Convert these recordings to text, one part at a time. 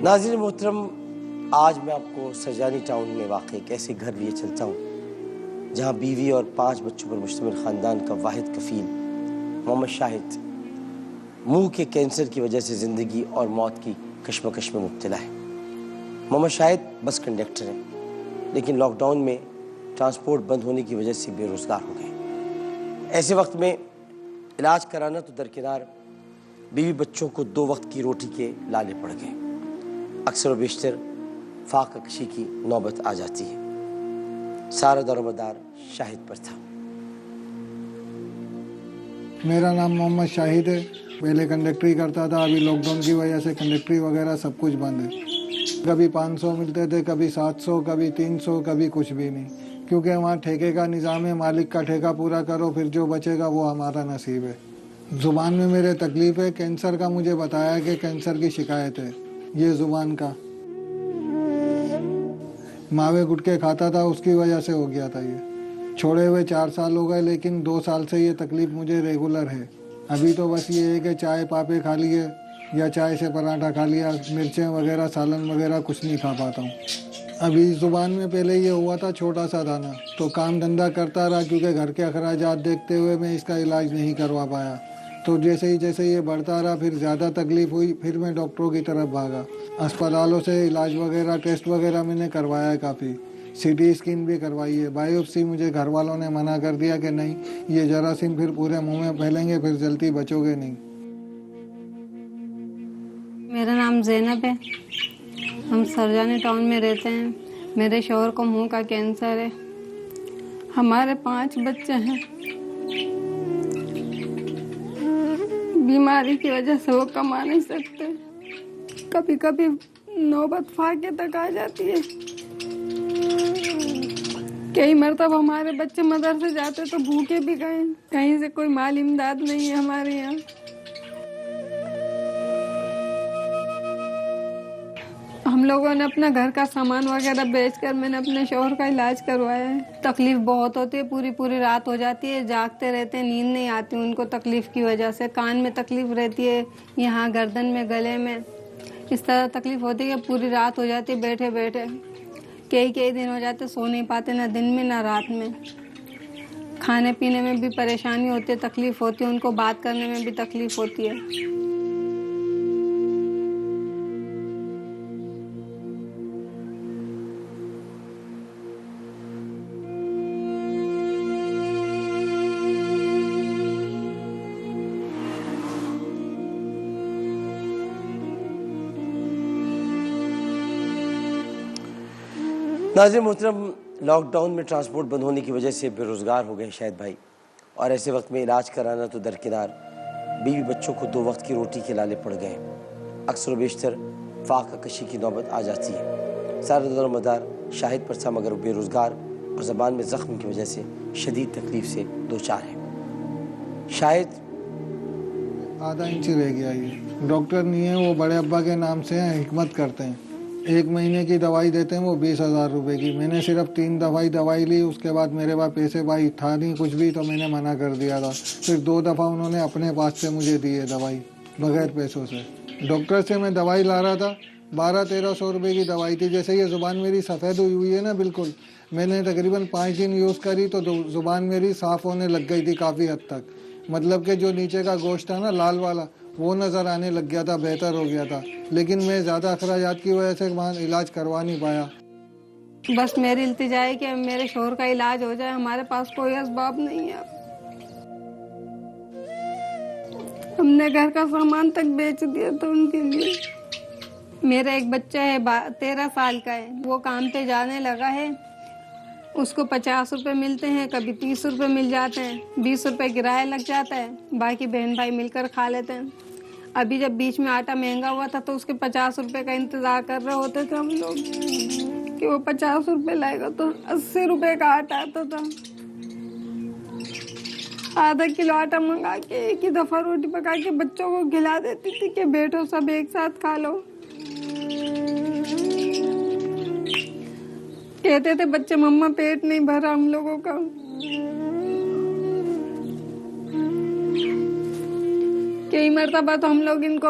ناظرین محترم، آج میں آپ کو سرجانی ٹاؤن میں واقع ایک ایسے گھر لیے چلتا ہوں جہاں بیوی اور 5 بچوں پر مشتمل خاندان کا واحد کفیل محمد شاہد منہ کے کینسر کی وجہ سے زندگی اور موت کی کشمکش میں مبتلا ہے۔ محمد شاہد بس کنڈکٹر ہیں، لیکن لاک ڈاؤن میں ٹرانسپورٹ بند ہونے کی وجہ سے بے روزگار ہو گئے۔ ایسے وقت میں علاج کرانا تو درکنار، بیوی بچوں کو 2 وقت کی روٹی کے لالے پڑ گئے۔ اکثر و بیشتر فاقہ کشی کی نوبت آ جاتی ہے۔ سارا دار و مدار شاہد پر تھا۔ میرا نام محمد شاہد ہے، پہلے کنڈکٹری کرتا تھا، ابھی لاک ڈاؤن کی وجہ سے کنڈکٹری وغیرہ سب کچھ بند ہے۔ کبھی 500 ملتے تھے، کبھی 700، کبھی 300، کبھی کچھ بھی نہیں، کیونکہ وہاں ٹھیکے کا نظام ہے، مالک کا ٹھیکہ پورا کرو، پھر جو بچے گا وہ ہمارا نصیب ہے۔ زبان میں میرے تکلیف ہے، کینسر کا مجھے بتایا کہ کینسر کی شکایت ہے، یہ زبان کا ماوے گٹکے کھاتا تھا، اس کی وجہ سے ہو گیا تھا۔ یہ چھوڑے ہوئے 4 سال ہو گئے، لیکن 2 سال سے یہ تکلیف مجھے ریگولر ہے۔ ابھی تو بس یہ ہے کہ چائے پاپے کھا لیے یا چائے سے پراٹھا کھا لیا، مرچیں وغیرہ سالن وغیرہ کچھ نہیں کھا پاتا ہوں۔ ابھی زبان میں پہلے یہ ہوا تھا چھوٹا سا دانہ، تو کام دھندا کرتا رہا، کیونکہ گھر کے اخراجات دیکھتے ہوئے میں اس کا علاج نہیں کروا پایا۔ تو جیسے ہی یہ بڑھتا رہا، پھر زیادہ تکلیف ہوئی، پھر میں ڈاکٹروں کی طرف بھاگا۔ اسپتالوں سے علاج وغیرہ، ٹیسٹ وغیرہ میں نے کروایا ہے کافی، سی ٹی اسکین بھی کروائی ہے، بایوپسی مجھے گھر والوں نے منع کر دیا کہ نہیں، یہ جراثیم پھر پورے منہ میں پھیلیں گے، پھر جلدی بچو گے نہیں۔ میرا نام زینب ہے، ہم سرجانی ٹاؤن میں رہتے ہیں۔ میرے شوہر کو منہ کا کینسر ہے، ہمارے 5 بچے ہیں۔ بیماری کی وجہ سے وہ کما نہیں سکتے، کبھی کبھی نوبت فاقے تک آ جاتی ہے۔ کئی مرتبہ ہمارے بچے مدرسے جاتے تو بھوکے بھی گئے، کہیں سے کوئی مال امداد نہیں ہے ہمارے یہاں۔ ہم لوگوں نے اپنا گھر کا سامان وغیرہ بیچ کر میں نے اپنے شوہر کا علاج کروایا ہے۔ تکلیف بہت ہوتی ہے، پوری رات ہو جاتی ہے، جاگتے رہتے ہیں، نیند نہیں آتی ان کو تکلیف کی وجہ سے۔ کان میں تکلیف رہتی ہے، یہاں گردن میں، گلے میں، اس طرح تکلیف ہوتی ہے کہ پوری رات ہو جاتی ہے بیٹھے بیٹھے۔ کئی دن ہو جاتے سو نہیں پاتے، نہ دن میں نہ رات میں۔ کھانے پینے میں بھی پریشانی ہوتی ہے، تکلیف ہوتی ہے، ان کو بات کرنے میں بھی تکلیف ہوتی ہے۔ ناظرین محترم، لاک ڈاؤن میں ٹرانسپورٹ بند ہونے کی وجہ سے بے روزگار ہو گئے شاہد بھائی، اور ایسے وقت میں علاج کرانا تو درکنار، بیوی بچوں کو 2 وقت کی روٹی کے لالے پڑ گئے۔ اکثر و بیشتر فاقہ کشی کی نوبت آ جاتی ہے۔ سارا دار و مدار شاہد پر تھا، مگر وہ بے روزگار اور زبان میں زخم کی وجہ سے شدید تکلیف سے دوچار ہے۔ شاہد آدھا انچ رہ گیا، یہ ڈاکٹر نہیں ہے، وہ بڑے ابا کے نام سے ہیں، حکمت کرتے ہیں۔ 1 مہینے کی دوائی دیتے ہیں وہ 20,000 روپے کی۔ میں نے صرف 3 دفعہ دوائی لی، اس کے بعد میرے پاس پیسے بھائی تھا نہیں کچھ بھی، تو میں نے منع کر دیا تھا۔ پھر 2 دفعہ انہوں نے اپنے پاس سے مجھے دی ہے دوائی بغیر پیسوں سے۔ ڈاکٹر سے میں دوائی لا رہا تھا، 1200-1300 روپے کی دوائی تھی۔ جیسے یہ زبان میری سفید ہوئی ہے نا بالکل، میں نے تقریباً 5 دن یوز کری تو زبان میری صاف ہونے لگ گئی تھی کافی حد تک، مطلب کہ جو نیچے کا گوشت تھا نا لال والا، وہ نظر آنے لگ گیا تھا، بہتر ہو گیا تھا۔ لیکن میں زیادہ اخراجات کی وجہ سے وہاں علاج کروا نہیں پایا۔ بس میری التجا ہے کہ میرے شوہر کا علاج ہو جائے، ہمارے پاس کوئی اسباب نہیں ہے۔ ہم نے گھر کا سامان تک بیچ دیا تھا ان کے لیے۔ میرا ایک بچہ ہے 13 سال کا ہے، وہ کام پہ جانے لگا ہے، اس کو 50 روپے ملتے ہیں، کبھی 30 روپے مل جاتے ہیں، 20 روپے کرایہ لگ جاتا ہے، باقی بہن بھائی مل کر کھا لیتے ہیں۔ ابھی جب بیچ میں آٹا مہنگا ہوا تھا تو اس کے 50 روپے کا انتظار کر رہے ہوتے تھے ہم لوگ کہ وہ 50 روپے لائے گا، تو 80 روپے کا آٹا آتا تھا۔ آدھا کلو آٹا منگا کے ایک ہی دفعہ روٹی پکا کے بچوں کو کھلا دیتی تھی کہ بیٹھو سب ایک ساتھ کھا لو۔ کہتے تھے بچے مما پیٹ نہیں بھرا ہم لوگوں کا۔ کئی مرتبہ تو ہم لوگ ان کو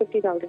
50,000।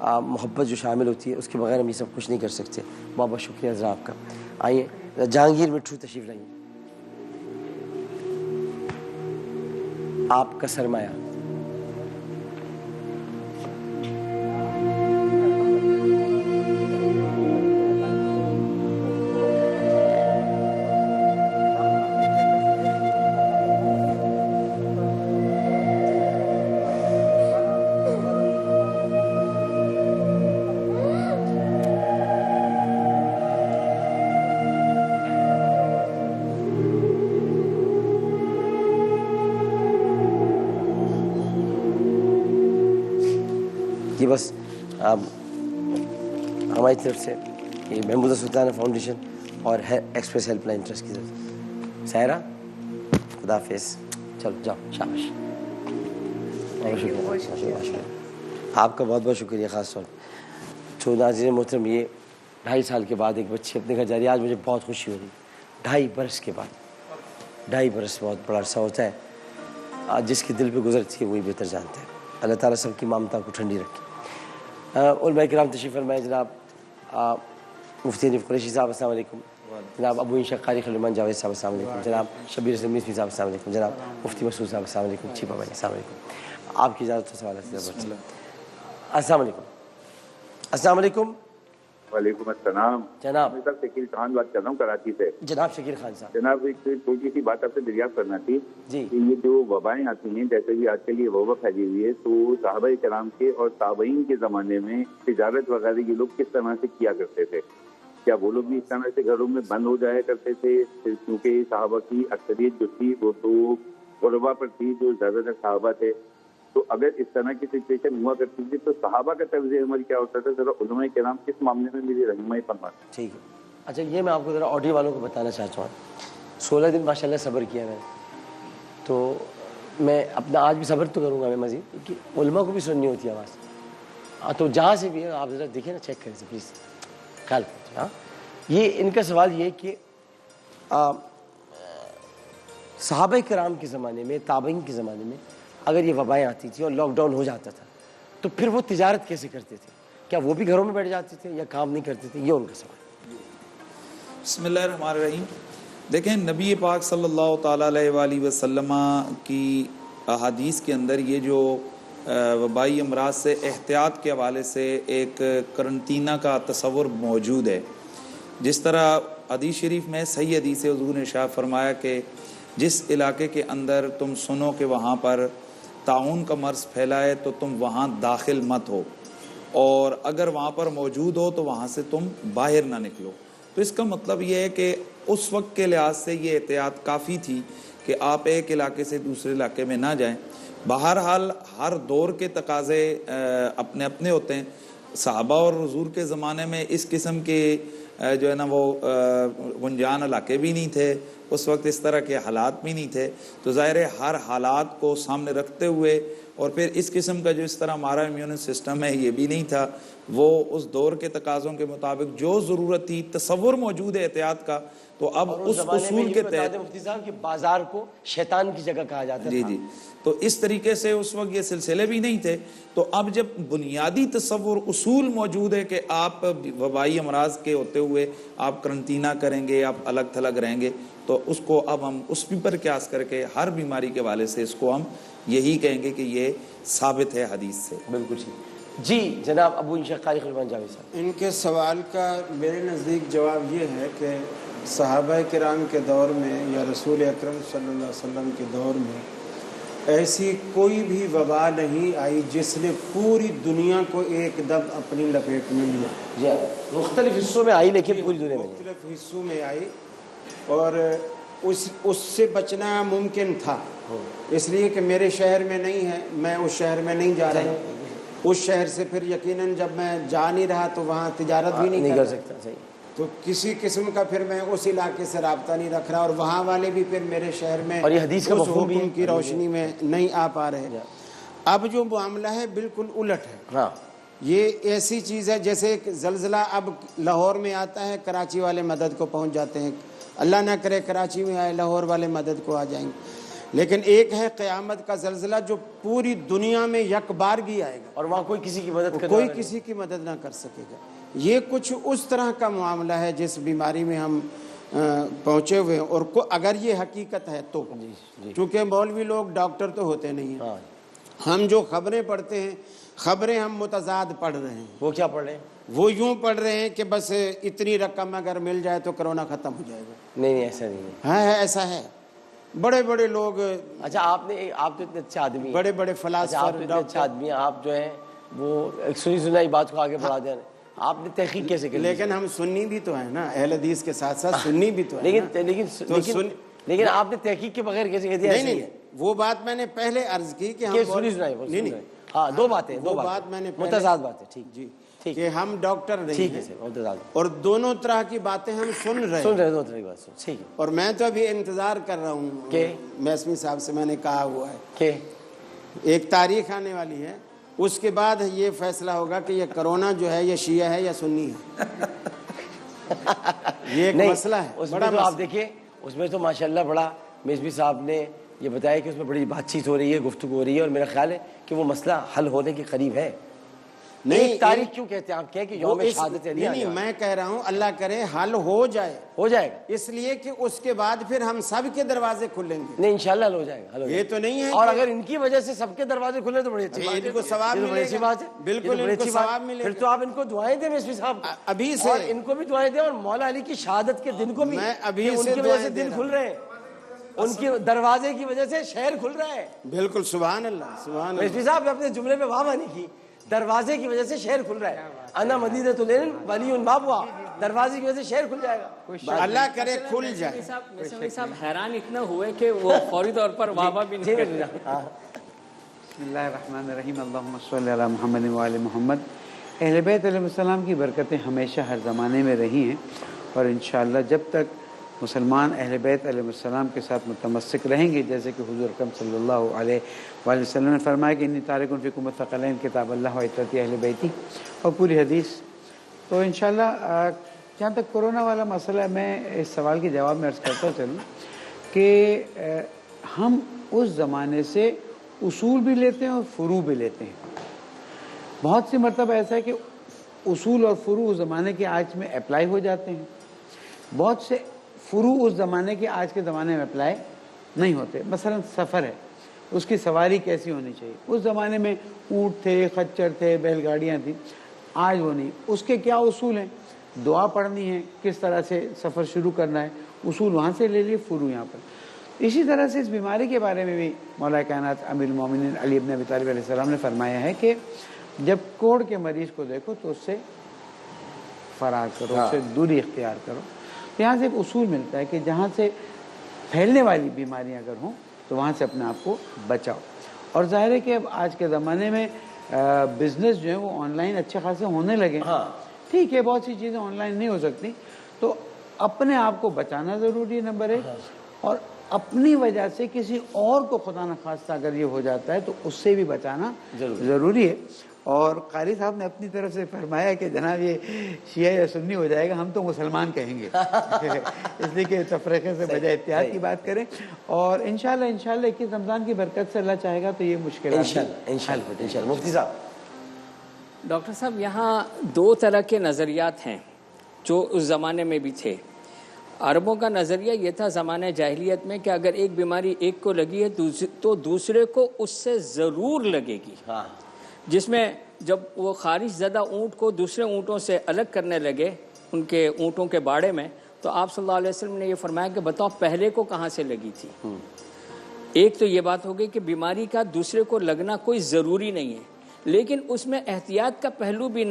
محبت جو شامل ہوتی ہے اس کے بغیر ہم یہ سب کچھ نہیں کر سکتے. بہت بہت شکریہ ذرا آپ کا. آئیے جہانگیر مٹھو تشریف لائیے. آپ کا سرمایہ. یہ بس ہماری طرف سے یہ محمودہ سلطانہ فاؤنڈیشن اور ایکسپریس ہیلپ لائن ٹرسٹ کی طرف سے. سائرہ خدا حافظ. چلو جاؤ شاباش. بہت شکریہ آپ کا, بہت بہت شکریہ. خاص طور تو ناظرین محترم, یہ 2.5 سال کے بعد ایک بچی اپنے گھر جا رہی ہے. آج مجھے بہت خوشی ہو رہی. 2.5 برس کے بعد. 2.5 برس بہت بڑا عرصہ ہوتا ہے. جس کے دل پہ گزرتی ہے وہی بہتر جانتا ہے. اللہ تعالیٰ سب کی مامتا کو ٹھنڈی رکھے. علماء کرام تشریف فرمائے. جناب مفتی حنیف قریشی صاحب السلام علیکم. جناب ابو انشا قاری خلیلمان جاوید صاحب السلام علیکم. جناب شبیر اسلم میثمی صاحب السلام علیکم. جناب مفتی مسعود صاحب السلام علیکم. چیپا بھائی السلام علیکم. آپ کی اجازت سے سوالات السلام علیکم. السلام علیکم. وعلیکم السلام. جناب میں صاحب شکیل خان بات کر رہا ہوں کراچی سے. جناب شکیل خان صاحب. جناب ایک چھوٹی سی بات آپ سے دریافت کرنا تھی جی. کہ یہ جو وبائیں آتی ہیں, جیسے کہ آج کل یہ وبا پھیلی ہوئی ہے, تو صحابہ کرام کے اور تابعین کے زمانے میں تجارت وغیرہ یہ لوگ کس طرح سے کیا کرتے تھے؟ کیا وہ لوگ بھی اس طرح سے گھروں میں بند ہو جایا کرتے تھے؟ کیونکہ صحابہ کی اکثریت جو تھی وہ تو غربا پر تھی, جو زیادہ تر صحابہ تھے. تو اگر اس طرح کی سچویشن ہوا کرتی تھی تو صحابہ کا طرز عمل کیا ہوتا تھا؟ ذرا علماء کرام کس معاملے میں میری رہنمائی فرمائیں. ٹھیک ہے. اچھا یہ میں آپ کو ذرا آڈیو والوں کو بتانا چاہتا ہوں. 16 دن ماشاء اللہ صبر کیا میں نے, تو میں اپنا آج بھی صبر تو کروں گا میں مزید, کیونکہ علماء کو بھی سننی ہوتی ہے آواز. تو جہاں سے بھی ہے آپ ذرا دیکھیں نا, چیک کریں پلیز, خیال کریں. ہاں یہ ان کا سوال یہ کہ صحابہ کرام کے زمانے میں, تابعین کے زمانے میں اگر یہ وبائیں آتی تھیں اور لاک ڈاؤن ہو جاتا تھا تو پھر وہ تجارت کیسے کرتے تھے؟ کیا وہ بھی گھروں میں بیٹھ جاتے تھے یا کام نہیں کرتے تھے؟ یہ ان کا سوال. بسم اللہ الرحمن الرحیم. دیکھیں نبی پاک صلی اللہ تعالیٰ علیہ وآلہ وسلم کی احادیث کے اندر یہ جو وبائی امراض سے احتیاط کے حوالے سے ایک کرنٹینہ کا تصور موجود ہے. جس طرح حدیث شریف میں صحیح حدیث حضور نے ارشاد فرمایا کہ جس علاقے کے اندر تم سنو کہ وہاں پر طاعون کا مرض پھیلا ہے تو تم وہاں داخل مت ہو, اور اگر وہاں پر موجود ہو تو وہاں سے تم باہر نہ نکلو. تو اس کا مطلب یہ ہے کہ اس وقت کے لحاظ سے یہ احتیاط کافی تھی کہ آپ ایک علاقے سے دوسرے علاقے میں نہ جائیں. بہرحال ہر دور کے تقاضے اپنے اپنے ہوتے ہیں. صحابہ اور حضور کے زمانے میں اس قسم کے جو ہے نا وہ گنجان علاقے بھی نہیں تھے, اس وقت اس طرح کے حالات بھی نہیں تھے. تو ظاہر ہے ہر حالات کو سامنے رکھتے ہوئے, اور پھر اس قسم کا جو اس طرح ہمارا امیون سسٹم ہے یہ بھی نہیں تھا, وہ اس دور کے تقاضوں کے مطابق جو ضرورت تھی, تصور موجود ہے احتیاط کا, تو اب اس اصول کے تحت مفتی صاحب کہ بازار کو شیطان کی جگہ کہا جاتا جی تھا. جی, تو اس طریقے سے اس وقت یہ سلسلے بھی نہیں تھے. تو اب جب بنیادی تصور اصول موجود ہے کہ آپ وبائی امراض کے ہوتے ہوئے آپ کرنٹینہ کریں گے, آپ الگ تھلگ رہیں گے, تو اس کو اب ہم اس پر قیاس کر کے ہر بیماری کے حوالے سے اس کو ہم یہی کہیں گے کہ یہ ثابت ہے حدیث سے. بالکل ٹھیک. جی جناب ابو انشا قاری خلیلمان جاوید صاحب. ان کے سوال کا میرے نزدیک جواب یہ ہے کہ صحابہ کرام کے دور میں یا رسول اکرم صلی اللہ علیہ وسلم کے دور میں ایسی کوئی بھی وبا نہیں آئی جس نے پوری دنیا کو ایک دم اپنی لپیٹ میں لیا. جی مختلف حصوں میں آئی لیکن پوری دنیا میں نہیں. مختلف حصوں میں آئی, اور اس سے بچنا ممکن تھا, اس لیے کہ میرے شہر میں نہیں ہے, میں اس شہر میں نہیں جا رہا. اس شہر سے پھر یقیناً جب میں جا نہیں رہا تو وہاں تجارت بھی نہیں کر سکتا. صحیح. تو کسی قسم کا پھر میں اس علاقے سے رابطہ نہیں رکھ رہا, اور وہاں والے بھی پھر میرے شہر میں اور یہ حدیث کا اس مفہوم بھی حکم کی روشنی میں نہیں آ پا رہے. اب جو معاملہ ہے بالکل الٹ ہے. ہاں یہ ایسی چیز ہے جیسے ایک زلزلہ اب لاہور میں آتا ہے, کراچی والے مدد کو پہنچ جاتے ہیں, اللہ نہ کرے کراچی میں آئے لاہور والے مدد کو آ جائیں گے. لیکن ایک ہے قیامت کا زلزلہ جو پوری دنیا میں یک بارگی آئے گا اور وہاں کوئی کسی کی مدد کرنے کوئی والا کسی کی مدد نہ کر سکے گا. یہ کچھ اس طرح کا معاملہ ہے جس بیماری میں ہم پہنچے ہوئے ہیں. اور اگر یہ حقیقت ہے تو چونکہ مولوی لوگ ڈاکٹر تو ہوتے نہیں ہیں, ہم جو خبریں پڑھتے ہیں خبریں ہم متضاد پڑھ رہے ہیں. وہ کیا پڑھ رہے ہیں؟ وہ یوں پڑھ رہے ہیں کہ بس اتنی رقم اگر مل جائے تو کرونا ختم ہو جائے گا. نہیں ایسا نہیں ہے. ہے ایسا ہے. بڑے بڑے لوگ, اچھا آپ تو اتنے اچھے آدمی ہیں, بڑے بڑے آپ فلاسفر, تو اتنے اچھے آدمی ہیں, آپ جو ہیں وہ سنی سنائی بات کو آگے بڑھا دیں. آپ نے تحقیق کیسے کی؟ لیکن ہم سنی بھی تو ہیں نا, اہل حدیث کے ساتھ ساتھ سنی بھی تو ہیں. لیکن آپ نے تحقیق کے بغیر کیسے کہہ دیا؟ نہیں, وہ بات میں نے پہلے عرض کی کہ ہم سنی سنائی. نہیں, ہاں دو باتیں, وہ بات میں نے متضاد باتیں. ٹھیک جی, کہ ہم ڈاکٹر نہیں ہیں متضاد, اور دونوں طرح کی باتیں ہم سن رہے ہیں. دو طرح کی بات. ٹھیک ہے. اور میں تو ابھی انتظار کر رہا ہوں کہ میسمی صاحب سے میں نے کہا ہوا ہے کہ ایک تاریخ آنے والی ہے, اس کے بعد یہ فیصلہ ہوگا کہ یہ کرونا جو ہے یہ شیعہ ہے یا سنی ہے. یہ ایک مسئلہ ہے. اس میں تو آپ دیکھیے, اس میں تو ماشاءاللہ بڑا میسمی صاحب نے یہ بتایا کہ اس میں بڑی بات چیت ہو رہی ہے, گفتگو ہو رہی ہے, اور میرا خیال ہے کہ وہ مسئلہ حل ہونے کے قریب ہے. نہیں, تاریخ کیوں کہتے ہیں آپ؟ کہ یوم شہادت علی. نہیں, میں کہہ رہا ہوں اللہ کرے حل ہو جائے گا, اس لیے کہ اس کے بعد پھر ہم سب کے دروازے کھلیں گے. نہیں انشاءاللہ حل ہو جائے گا. یہ تو نہیں ہے, اور اگر ان کی وجہ سے سب کے دروازے کھلے تو بڑی اچھی بات ہے, ان کو ثواب ملے گا. بالکل ان کو ثواب ملے گا. پھر تو آپ ان کو دعائیں دیں میسمی صاحب ابھی سے, اور ان کو بھی دعائیں دیں, اور مولا علی کی شہادت کے دن کو بھی. میں ابھی ان کی وجہ سے دن کھل رہے ہیں, ان کی دروازے کی وجہ سے شہر کھل رہا ہے. بالکل, سبحان اللہ, سبحان اللہ. میسمی صاحب اپنے جملے میں واہ مانی کی, دروازے کی وجہ سے شہر کھل رہا ہے. انا مدینۃ العلم ولی بابها, دروازے کی وجہ سے شہر کھل جائے گا. اللہ کرے کھل جائے. صاحب حیران اتنا ہوئے کہ وہ فوری طور پر واہ بھی نہیں کرتے. بسم اللہ الرحمن الرحیم. اللہم صلی علی محمد وآل محمد. اہل بیت علیہ السلام کی برکتیں ہمیشہ ہر زمانے میں رہی ہیں, اور انشاءاللہ جب تک مسلمان اہل بیت علیہ السلام کے ساتھ متمسک رہیں گے, جیسے کہ حضور اکرم صلی اللہ علیہ وآلہ وسلم نے فرمایا کہ انی تارک فیکم الثقلین کتاب اللہ و عترۃ اہل بیتی, اور پوری حدیث. تو انشاءاللہ جہاں تک کرونا والا مسئلہ ہے, میں اس سوال کے جواب میں عرض کرتا چلوں کہ ہم اس زمانے سے اصول بھی لیتے ہیں اور فروع بھی لیتے ہیں. بہت سی مرتبہ ایسا ہے کہ اصول اور فروع اس زمانے کے آج میں اپلائی ہو جاتے ہیں, بہت سے فروع اس زمانے کے آج کے زمانے میں اپلائی نہیں ہوتے. مثلا سفر ہے, اس کی سواری کیسی ہونی چاہیے. اس زمانے میں اونٹ تھے, خچر تھے, بیل گاڑیاں تھیں, آج وہ نہیں. اس کے کیا اصول ہیں, دعا پڑھنی ہے, کس طرح سے سفر شروع کرنا ہے, اصول وہاں سے لے لیے, فروع یہاں پر. اسی طرح سے اس بیماری کے بارے میں بھی مولا کائنات امیر المومنین علی بن ابی طالب علیہ السلام نے فرمایا ہے کہ جب کوڑ کے مریض کو دیکھو تو اس سے فرار کرو, اس سے دوری اختیار کرو. یہاں سے ایک اصول ملتا ہے کہ جہاں سے پھیلنے والی بیماریاں اگر ہوں تو وہاں سے اپنے آپ کو بچاؤ. اور ظاہر ہے کہ اب آج کے زمانے میں بزنس جو ہے وہ آن لائن اچھے خاصے ہونے لگے. ٹھیک ہے, بہت سی چیزیں آن لائن نہیں ہو سکتی, تو اپنے آپ کو بچانا ضروری ہے نمبر ایک, اور اپنی وجہ سے کسی اور کو خدا نخواستہ اگر یہ ہو جاتا ہے تو اس سے بھی بچانا ضروری ہے. اور قاری صاحب نے اپنی طرف سے فرمایا کہ جناب یہ شیعہ یا سنی ہو جائے گا, ہم تو مسلمان کہیں گے, اس لیے کہ تفریقے سے بجائے اتحاد کی بات کریں. اور انشاءاللہ 21 رمضان کی برکت سے اللہ چاہے گا تو یہ مشکلات انشاءاللہ. مفتی صاحب, ڈاکٹر صاحب یہاں دو طرح کے نظریات ہیں جو اس زمانے میں بھی تھے. عربوں کا نظریہ یہ تھا زمانہ جاہلیت میں کہ اگر ایک بیماری ایک کو لگی ہے تو دوسرے کو اس سے ضرور لگے گی, جس میں جب وہ خارش زدہ اونٹ کو دوسرے اونٹوں سے الگ کرنے لگے ان کے اونٹوں کے باڑے میں, تو آپ صلی اللہ علیہ وسلم نے یہ فرمایا کہ بتاؤ پہلے کو کہاں سے لگی تھی. ایک تو یہ بات ہو گئی کہ بیماری کا دوسرے کو لگنا کوئی ضروری نہیں ہے, لیکن اس میں احتیاط کا پہلو بھی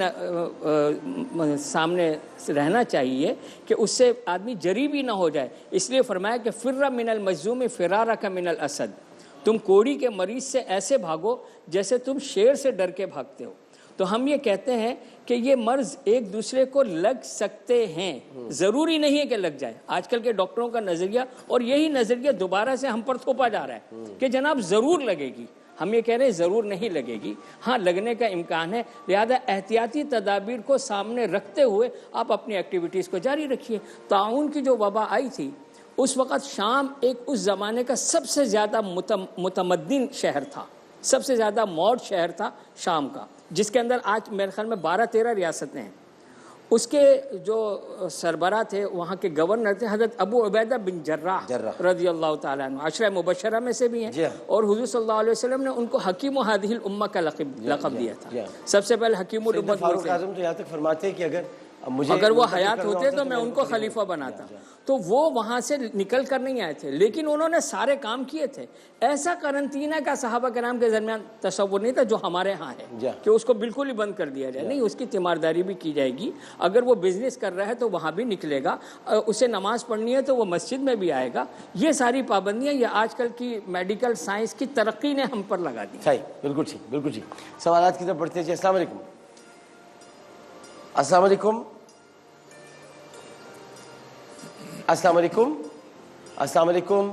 سامنے رہنا چاہیے کہ اس سے آدمی جری بھی نہ ہو جائے. اس لیے فرمایا کہ فر من المجذوم فرارک من الاسد, تم کوڑی کے مریض سے ایسے بھاگو جیسے تم شیر سے ڈر کے بھاگتے ہو. تو ہم یہ کہتے ہیں کہ یہ مرض ایک دوسرے کو لگ سکتے ہیں, ضروری نہیں ہے کہ لگ جائے. آج کل کے ڈاکٹروں کا نظریہ, اور یہی نظریہ دوبارہ سے ہم پر تھوپا جا رہا ہے کہ جناب ضرور لگے گی. ہم یہ کہہ رہے ہیں ضرور نہیں لگے گی, ہاں لگنے کا امکان ہے. لہذا احتیاطی تدابیر کو سامنے رکھتے ہوئے آپ اپنی ایکٹیویٹیز کو جاری رکھیے. طاعون کی جو وبا آئی تھی اس وقت شام ایک اس زمانے کا سب سے زیادہ متمدن شہر تھا، سب سے زیادہ ماڈ شہر تھا شام کا، جس کے اندر آج میرے خیال میں 12-13 ریاستیں ہیں۔ اس کے جو سربراہ تھے، وہاں کے گورنر تھے حضرت ابو عبیدہ بن جراح رضی اللہ تعالیٰ عنہ، عشرہ مبشرہ میں سے بھی ہیں، اور حضور صلی اللہ علیہ وسلم نے ان کو حکیم هذه الامہ کا لقب دیا تھا۔ سب سے پہلے حکیم الامہ فاروق اعظم تو یہاں تک فرماتے ہیں کہ اگر وہ حیات ہوتے تو میں ان کو خلیفہ بناتا۔ تو وہ وہاں سے نکل کر نہیں آئے تھے، لیکن انہوں نے سارے کام کیے تھے۔ ایسا قرنطینہ کا صحابہ کرام کے درمیان تصور نہیں تھا جو ہمارے ہاں ہے کہ اس کو بالکل ہی بند کر دیا جائے، نہیں، اس کی تیمارداری بھی کی جائے گی۔ اگر وہ بزنس کر رہا ہے تو وہاں بھی نکلے گا، اسے نماز پڑھنی ہے تو وہ مسجد میں بھی آئے گا۔ یہ ساری پابندیاں یہ آج کل کی میڈیکل سائنس کی ترقی نے ہم پر لگا دی۔ صحیح، بالکل ٹھیک، بالکل ٹھیک۔ سوالات کی طرف بڑھتے ہیں جی۔ السلام علیکم۔ السلام علیکم۔ السلام علیکم۔ السلام علیکم۔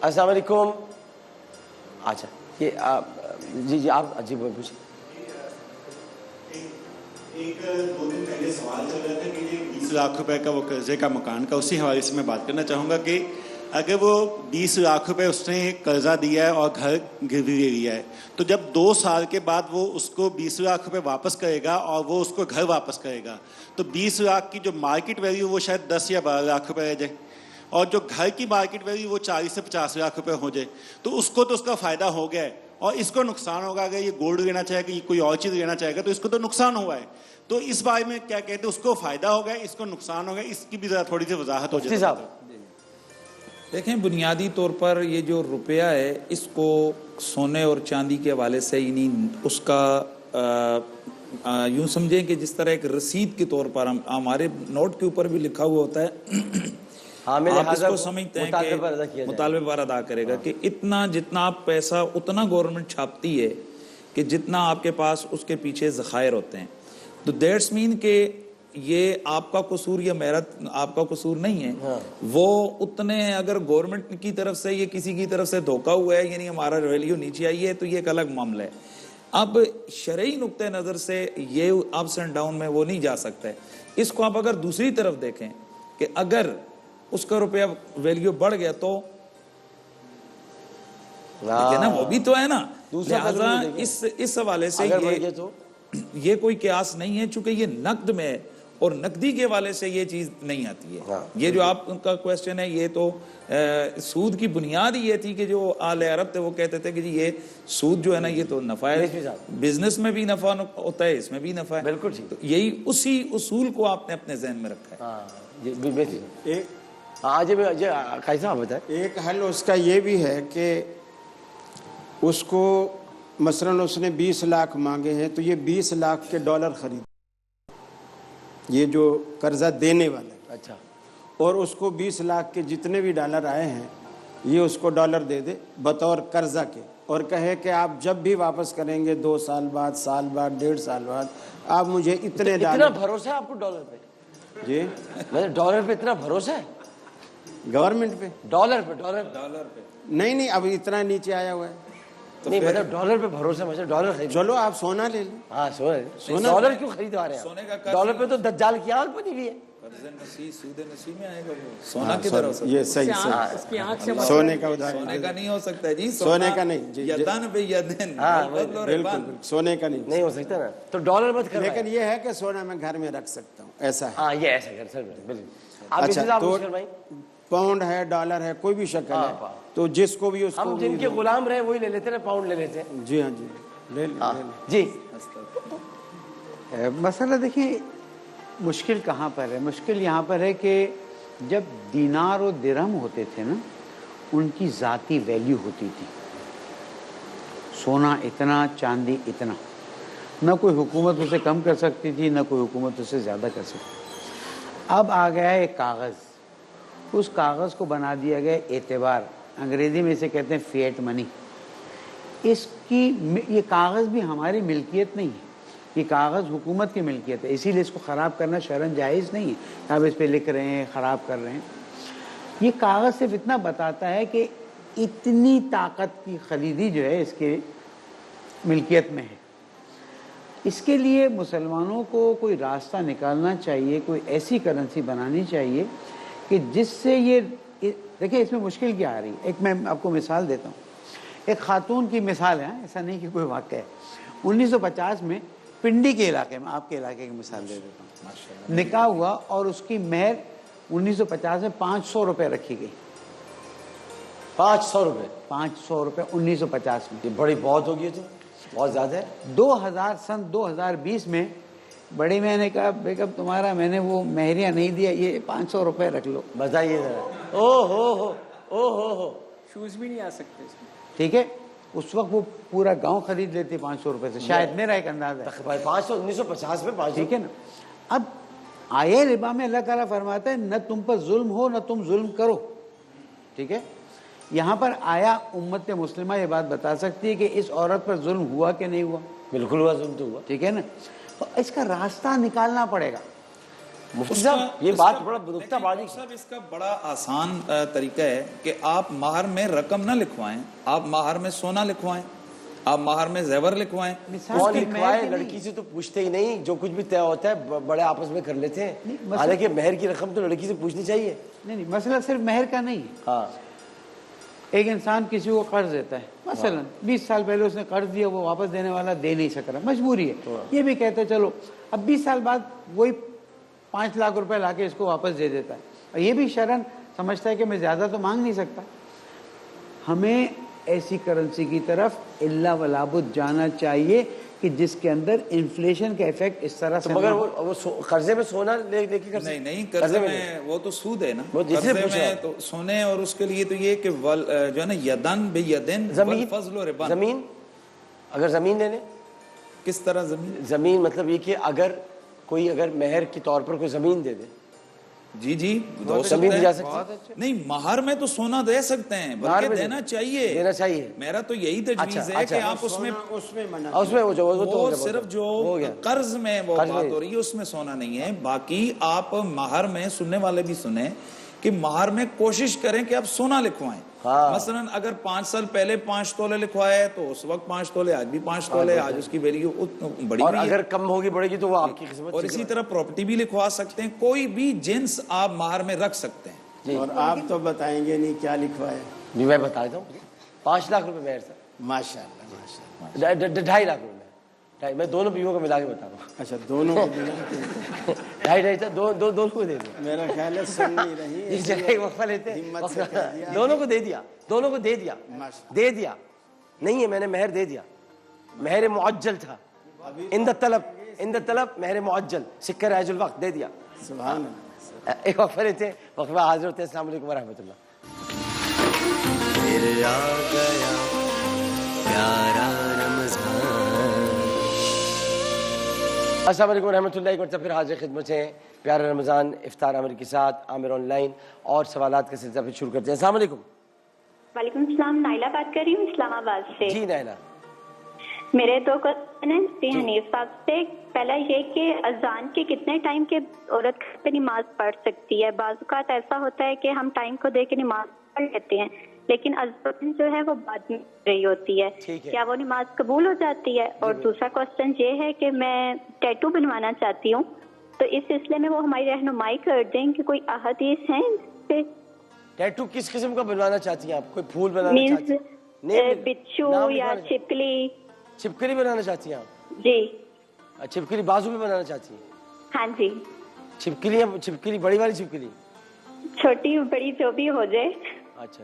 السلام علیکم۔ اچھا، یہ جی آپ جی پوچھیں۔ ایک 2 دن پہلے سوال چل رہا تھا کہ یہ 20 لاکھ روپے کا وہ قرضے کا مکان کا، اسی حوالے سے میں بات کرنا چاہوں گا کہ اگر وہ 20 لاکھ روپے اس نے قرضہ دیا ہے اور گھر گروی لے لیا ہے، تو جب 2 سال کے بعد وہ اس کو 20 لاکھ روپے واپس کرے گا اور وہ اس کو گھر واپس کرے گا، تو 20 لاکھ کی جو مارکیٹ ویلیو وہ شاید 10 یا 12 لاکھ روپے رہ جائے، اور جو گھر کی مارکیٹ ویلیو وہ 40 سے 50 لاکھ روپے ہو جائے، تو اس کو تو اس کا فائدہ ہو گیا ہے، اور اس کو نقصان ہوگا۔ اگر یہ گولڈ لینا چاہے گا، کوئی اور چیز لینا چاہے گا، تو اس کو تو نقصان ہوا ہے۔ تو اس بارے میں کیا کہتے ہیں، اس کو فائدہ ہوگا، اس کو نقصان ہوگا، اس کی بھی ذرا تھوڑی سی وضاحت ہو جائے۔ دیکھیں، بنیادی طور پر یہ جو روپیہ ہے، اس کو سونے اور چاندی کے حوالے سے اس کا یوں سمجھیں کہ جس طرح ایک رسید کے طور پر ہمارے نوٹ کے اوپر بھی لکھا ہوا ہوتا ہے، آپ اس کو سمجھتے ہیں کہ مطالبے پر ادا کرے گا کہ اتنا جتنا آپ پیسہ اتنا گورنمنٹ چھاپتی ہے کہ جتنا آپ کے پاس اس کے پیچھے ذخائر ہوتے ہیں۔ تو دیٹس مین کہ یہ آپ کا قصور یا میرا آپ کا قصور نہیں ہے، وہ اتنے اگر گورنمنٹ کی طرف سے یا کسی کی طرف سے دھوکا ہوا ہے، یعنی ہمارا ریویلیو نیچے آئی ہے، تو یہ ایک الگ معاملہ ہے۔ اب شرعی نقطہ نظر سے یہ اپس اینڈ ڈاؤن میں وہ نہیں جا سکتا ہے۔ اس کو آپ اگر دوسری طرف دیکھیں کہ اگر اس کا روپیہ ویلیو بڑھ گیا تو نا، وہ بھی تو ہے نا، لہذا اس حوالے سے یہ کوئی قیاس نہیں ہے، چونکہ یہ نقد میں ہے اور نقدی کے حوالے سے یہ چیز نہیں آتی ہے۔ یہ جو آپ کا کویسچن ہے، یہ تو سود کی بنیاد ہی یہ تھی کہ جو آل عرب تھے وہ کہتے تھے کہ جی یہ سود جو ہے نا یہ تو نفع ہے، بزنس میں بھی نفع ہوتا ہے، اس میں بھی نفع ہے۔ بالکل ٹھیک، یہی اسی اصول کو آپ نے اپنے ذہن میں رکھا ہے۔ ایک حل اس کا یہ بھی ہے کہ اس کو مثلاً اس نے 20 لاکھ مانگے ہیں تو یہ 20 لاکھ کے ڈالر خرید، یہ جو قرضہ دینے والا ہے، اچھا، اور اس کو 20 لاکھ کے جتنے بھی ڈالر آئے ہیں یہ اس کو ڈالر دے دے بطور قرضہ کے، اور کہے کہ آپ جب بھی واپس کریں گے 2 سال بعد، سال بعد، 1.5 سال بعد، آپ مجھے اتنے ڈالر۔ اتنا بھروسہ ہے آپ کو ڈالر پہ؟ جی ڈالر پہ اتنا بھروسہ ہے گورنمنٹ پہ؟ ڈالر پہ نہیں، اب اتنا نیچے آیا ہوا ہے، نہیں مطلب ڈالر پہ بھروسہ، مطلب ڈالر خرید۔ چلو آپ سونا لے لیں۔ ہاں سونا، ڈالر کیوں خریدوا رہے ہیں؟ ڈالر پہ تو دجال کی آنکھ بنی ہوئی ہے۔ سود نسی میں آئے گا وہ، سونا کدھر ہو سکتا ہے؟ یہ صحیح، سونے کا سونے کا نہیں ہو سکتا جی، سونے کا نہیں، یدن بے یدن، بالکل سونے کا نہیں ہو سکتا نا، تو ڈالر مت کریں۔ لیکن یہ ہے کہ سونا میں گھر میں رکھ سکتا ہوں، ایسا ہے۔ ہاں یہ ایسا کر سر، بالکل۔ اچھا، تو پاؤنڈ ہے، ڈالر ہے، کوئی بھی شکل ہے، تو جس کو بھی اس کو، ہم جن کے غلام رہے وہی لے لیتے ہیں، پاؤنڈ لے لیتے ہیں۔ جی ہاں، جی لے لیں جی۔ مسئلہ دیکھیں مشکل کہاں پر ہے، مشکل یہاں پر ہے کہ جب دینار و درہم ہوتے تھے نا، ان کی ذاتی ویلیو ہوتی تھی، سونا اتنا، چاندی اتنا، نہ کوئی حکومت اسے کم کر سکتی تھی، نہ کوئی حکومت اسے زیادہ کر سکتی تھی۔ اب آ گیا ہے ایک کاغذ، اس کاغذ کو بنا دیا گیا اعتبار، انگریزی میں اسے کہتے ہیں فیٹ منی۔ اس کی یہ کاغذ بھی ہماری ملکیت نہیں ہے، یہ کاغذ حکومت کی ملکیت ہے، اسی لیے اس کو خراب کرنا شرعاً جائز نہیں ہے۔ آپ اس پہ لکھ رہے ہیں، خراب کر رہے ہیں۔ یہ کاغذ صرف اتنا بتاتا ہے کہ اتنی طاقت کی خریدی جو ہے اس کے ملکیت میں ہے۔ اس کے لیے مسلمانوں کو کوئی راستہ نکالنا چاہیے، کوئی ایسی کرنسی بنانی چاہیے کہ جس سے یہ دیکھیں اس میں مشکل کیا آ رہی ہے. ایک میں آپ کو مثال دیتا ہوں, ایک خاتون کی مثال ہے, ایسا نہیں کہ کوئی واقعہ ہے. 1950 میں پنڈی کے علاقے میں, آپ کے علاقے کی مثال دے دیتا ہوں, نکاح ہوا اور اس کی مہر 1950 میں 500 روپے رکھی گئی. 500 روپے 500 روپے 1950 میں. یہ بڑی بہت ہوگی, تو بہت زیادہ ہے. سن 2020 میں بڑی میں نے کہا بیگم تمہارا میں نے وہ مہریہ نہیں دیا, یہ 500 روپے رکھ لو. بتائیے ذرا, او ہو شوز بھی نہیں آ سکتے اس میں. ٹھیک ہے, اس وقت وہ پورا گاؤں خرید لیتے 500 روپے سے, شاید میرا ایک انداز ہے. 500 1950 میں 500, ٹھیک ہے نا. اب آیے ربا میں اللہ تعالیٰ فرماتا ہے نہ تم پر ظلم ہو نہ تم ظلم کرو. ٹھیک ہے, یہاں پر آیا امت مسلمہ یہ بات بتا سکتی ہے کہ اس عورت پر ظلم ہوا کہ نہیں ہوا؟ بالکل ہوا, ظلم تو ہوا. ٹھیک ہے نا, تو اس کا راستہ نکالنا پڑے گا. مفتی صاحب یہ بات بڑا نکتہ بازی صاحب, اس کا بڑا آسان طریقہ ہے کہ آپ مہر میں رقم نہ لکھوائیں, آپ مہر میں سونا لکھوائیں, آپ مہر میں زیور لکھوائیں. کون لکھوائے؟ لڑکی سے تو پوچھتے ہی نہیں, جو کچھ بھی طے ہوتا ہے بڑے آپس میں کر لیتے ہیں. حالانکہ مہر کی رقم تو لڑکی سے پوچھنی چاہیے. نہیں, مسئلہ صرف مہر کا نہیں ہے. ہاں, ایک انسان کسی کو قرض دیتا ہے, مثلا 20 سال پہلے اس نے قرض دیا, وہ واپس دینے والا دے نہیں سک رہا, مجبوری ہے. یہ بھی کہتے ہیں چلو اب 20 سال بعد وہی 5 لاکھ روپے لا کے اس کو واپس دے دیتا ہے, اور یہ بھی شرعاً سمجھتا ہے کہ میں زیادہ تو مانگ نہیں سکتا. ہمیں ایسی کرنسی کی طرف اللہ ولابد جانا چاہیے کہ جس کے اندر انفلیشن کا ایفیکٹ اس طرح سے. مگر وہ قرضے میں سونا لے کے کر سکتے نہیں, قرضے میں وہ تو سود ہے نا. قرضے میں تو سونے, اور اس کے لیے تو یہ کہ جو ہے نا یدن بیدن والفضل و ربا. زمین, اگر زمین لے لیں. کس طرح زمین؟ زمین مطلب یہ کہ اگر کوئی مہر کے طور پر کوئی زمین دے دے. جی زمین دی جا سکتی ہے. نہیں, مہر میں تو سونا دے سکتے ہیں, بلکہ دینا چاہیے. میرا تو یہی تجویز ہے کہ آپ اس میں وہ صرف جو قرض میں وہ بات ہو رہی ہے اس میں سونا نہیں ہے. باقی آپ مہر میں, سننے والے بھی سنیں کہ مہر میں کوشش کریں کہ آپ سونا لکھوائیں. مثلا اگر 5 سال پہلے 5 تولے لکھوائے تو اس وقت 5 تولے, آج بھی 5 تولے, آج اس کی ویلیو بڑی اور اگر کم ہوگی بڑھے گی تو وہ آپ کی قسمت. اور اسی طرح پراپرٹی بھی لکھوا سکتے ہیں, کوئی بھی جنس آپ مہر میں رکھ سکتے ہیں. اور آپ تو بتائیں گے نہیں کیا لکھوائے. جی میں بتا دیتا ہوں, 5 لاکھ روپے مہر. ماشاء اللہ, 2.5 لاکھ روپے. میں دونوں بیووں کو ملا کے بتا رہا ہوں. اچھا, دونوں کو 2.5 تھا, دونوں کو دے دیا. میرا خیال ہے سن نہیں رہی, اس جگہ وقفہ لیتے دونوں کو دے دیا, دونوں کو دے دیا. نہیں ہے, میں نے مہر دے دیا, مہر معجل تھا. اند طلب مہر معجل, سکہ رائج الوقت دے دیا. سبحان اللہ. ایک وقفہ لیتے ہیں, وقفہ حاضر ہوتے ہیں. السلام علیکم ورحمۃ اللہ. پھر آ گیا پیارا رمضان. السلام علیکم ورحمۃ اللہ. ایک مرتبہ پھر حاضر خدمت ہیں پیارا رمضان افطار عامر کے ساتھ, عامر آن لائن, اور سوالات کا سلسلہ پھر شروع کرتے ہیں. السلام علیکم. وعلیکم السلام, نائلہ بات کر رہی ہوں اسلام آباد سے. جی نائلہ. میرے 2 کوشچن ہیں مفتی حنیف صاحب سے. پہلا یہ کہ اذان کے کتنے ٹائم کے عورت پہ نماز پڑھ سکتی ہے؟ بعض اوقات ایسا ہوتا ہے کہ ہم ٹائم کو دیکھ کے نماز پڑھ لیتے ہیں, لیکن اذان جو ہے وہ بعد میں رہی ہوتی ہے, کیا وہ نماز قبول ہو جاتی ہے؟ اور دوسرا کوشچن یہ ہے کہ میں ٹیٹو بنوانا چاہتی ہوں, تو اس سلسلے میں وہ ہماری رہنمائی کر دیں کہ کوئی احادیث ہیں. ٹیٹو کس قسم کا بنوانا چاہتی ہیں آپ؟ کوئی پھول بنانا چاہتی ہیں, بچھو یا چھپکلی؟ چھپکلی بنانا چاہتی ہیں آپ؟ جی. چھپکلی بازو میں بنانا چاہتی ہیں؟ ہاں جی. چھپکلی بڑی والی چھپکلی؟ چھوٹی بڑی جو بھی ہو جائے. اچھا.